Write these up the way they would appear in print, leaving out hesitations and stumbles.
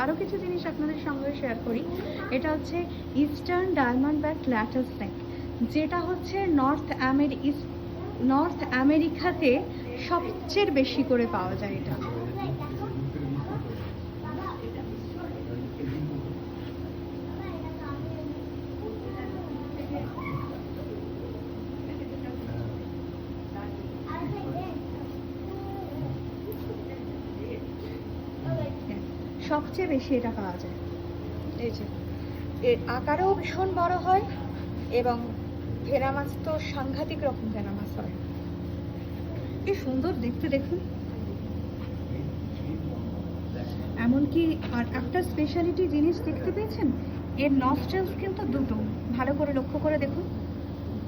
আরও কিছু জিনিস আপনাদের সঙ্গে শেয়ার করি। এটা হচ্ছে eastern diamondback rattlesnake, যেটা হচ্ছে নর্থ আমেরিকাতে সবচেয়ে বেশি করে পাওয়া যায় এটা। সবচেয়ে বেশি এটা পাওয়া যায়। এই যে এর আকারেও ভীষণ বড় হয় এবং ভেড়া মাছ তো সাংঘাতিক রকম ভেড়া মাছ হয়। কি সুন্দর দেখতে, দেখুন। এমনকি আর একটা স্পেশালিটি জিনিস দেখতে পেয়েছেন, এর নস্ট্রেলস কিন্তু দুটো, ভালো করে লক্ষ্য করে দেখুন,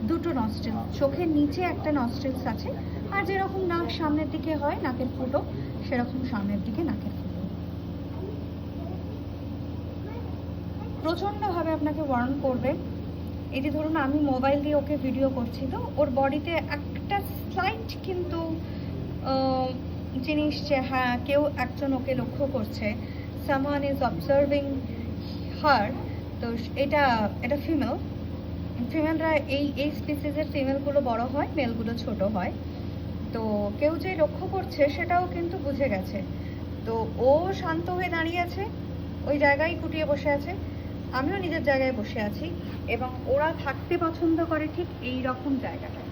দুটো নস্ট্রেল, চোখের নিচে একটা নস্ট্রেলস আছে, আর যেরকম নাক সামনের দিকে হয় নাকের ফুটো, সেরকম সামনের দিকে নাকের ফুটো। প্রচণ্ডভাবে আপনাকে ওয়ার্ন করবে। এই যে ধরুন আমি মোবাইল দিয়ে ওকে ভিডিও করছি, তো ওর বডিতে একটা স্লাইট কিন্তু জিনিস যে হ্যাঁ কেউ একজন ওকে লক্ষ্য করছে, সামওয়ান ইজ অবজার্ভিং হার। তো এটা ফিমেলরা এই স্পিসিসের ফিমেলগুলো বড় হয়, মেলগুলো ছোট হয়। তো কেউ যে লক্ষ্য করছে সেটাও কিন্তু বুঝে গেছে। তো ও শান্ত হয়ে দাঁড়িয়ে আছে, ওই জায়গায় কুটিয়ে বসে আছে, আমিও নিজের জায়গায় বসে আছি, এবং ওরা থাকতে পছন্দ করে ঠিক এই রকম জায়গাটায়।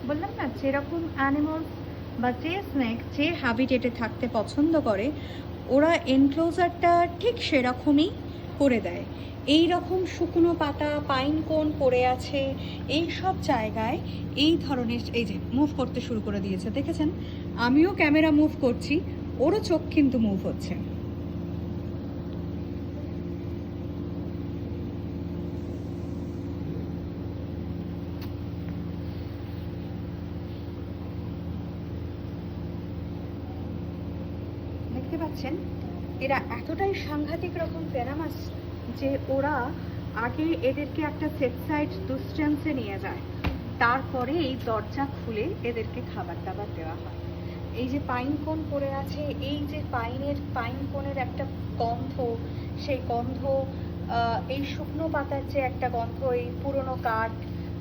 বললাম না, যেরকম অ্যানিমালস বা যে স্নেক যে হ্যাবিটেটে থাকতে পছন্দ করে, ওরা এনক্লোজারটা ঠিক সেরকমই করে দেয়। এই রকম শুকনো পাতা, পাইন কোন পড়ে আছে, এই সব জায়গায় এই ধরনের, এই যে মুভ করতে শুরু করে দিয়েছে, দেখেছেন? আমিও ক্যামেরা মুভ করছি, ওরও চোখ কিন্তু মুভ হচ্ছে। দেখতে পাচ্ছেন, এরা এতটাই সাংঘাতিক রকম ভেনামাস যে ওরা আগে এদেরকে একটা সেট সাইড ডিস্টেন্সে নিয়ে যায়, তারপরে এই দরজা খুলে এদেরকে খাবার দাবার দেওয়া হয়। এই যে পাইন কোন পড়ে আছে, এই যে পাইন কোনের একটা গন্ধ, সেই গন্ধ, এই শুকনো পাতার যে একটা গন্ধ, এই পুরনো কাঠ,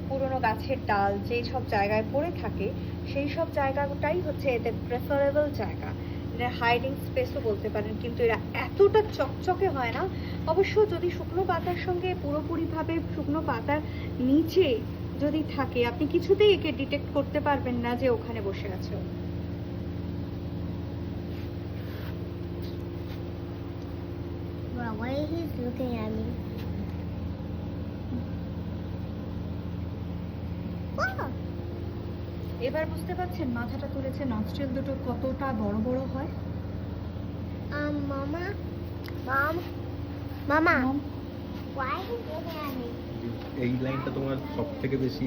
পুরনো গাছের ডাল যেই সব জায়গায় পড়ে থাকে, সেই সব জায়গাটাই হচ্ছে এদের প্রেফারেবল জায়গা, হাইডিং স্পেসও বলতে পারেন। কিন্তু এরা এতটা চকচকে হয় না। অবশ্য যদি শুকনো পাতার সঙ্গে পুরোপুরিভাবে শুকনো পাতার নিচে যদি থাকে, আপনি কিছুতেই একে ডিটেক্ট করতে পারবেন না যে ওখানে বসে আছে। Why he's looking at me? এবার বুঝতে পারছেন মাথাটা তুলেছে, নস্ট্রিল দুটো কতটা বড় বড় হয়। Mama, Mama, why he's looking at me? এই লাইনটা তোমার সবথেকে বেশি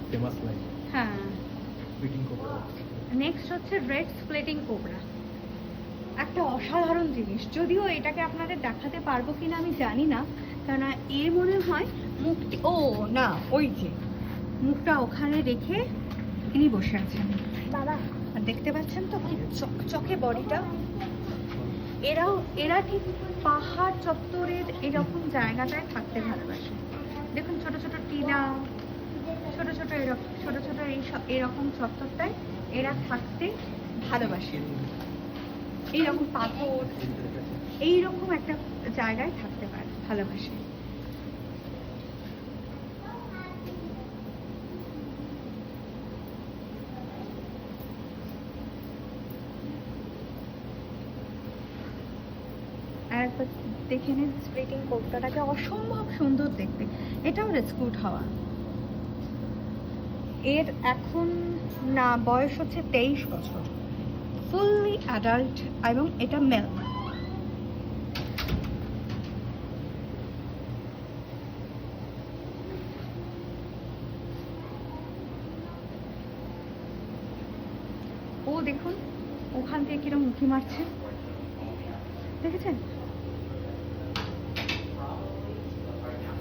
ফেমাস লাইন। হ্যাঁ, স্প্লিটিং কোবরা। নেক্সট হচ্ছে রেড স্প্লিটিং কোবরা। একটা অসাধারণ জিনিস, যদিও এটাকে আপনাদের দেখাতে পারবো কিনা আমি জানি না, কেননা এর মনে হয় মুখটি, ও না, ওই যে মুখটা ওখানে রেখে ইনি বসে আছেন। বাবা, আর দেখতে পাচ্ছেন তো কি চকচকে বডিটা। এরা ঠিক পাহাড় চত্বরের এরকম জায়গাটায় থাকতে ভালোবাসে। দেখুন ছোট ছোট টিলা, ছোট ছোট এরকম চত্বরটায় এরা থাকতে ভালোবাসে। এইরকম পাথর, এইরকম একটা জায়গায় থাকতে ভালোবাসে। আর একবার দেখে নিন স্প্লিটিং কোবরাটাকে, অসম্ভব সুন্দর দেখতে। এটাও রেস্কিউড হওয়া। এর এখন না বয়স হচ্ছে 23 বছর, ফুললি অ্যাডাল্ট, এবং এটা মেল। ও দেখুন ওখান থেকে কিরকম উঁকি মারছে, দেখেছেন?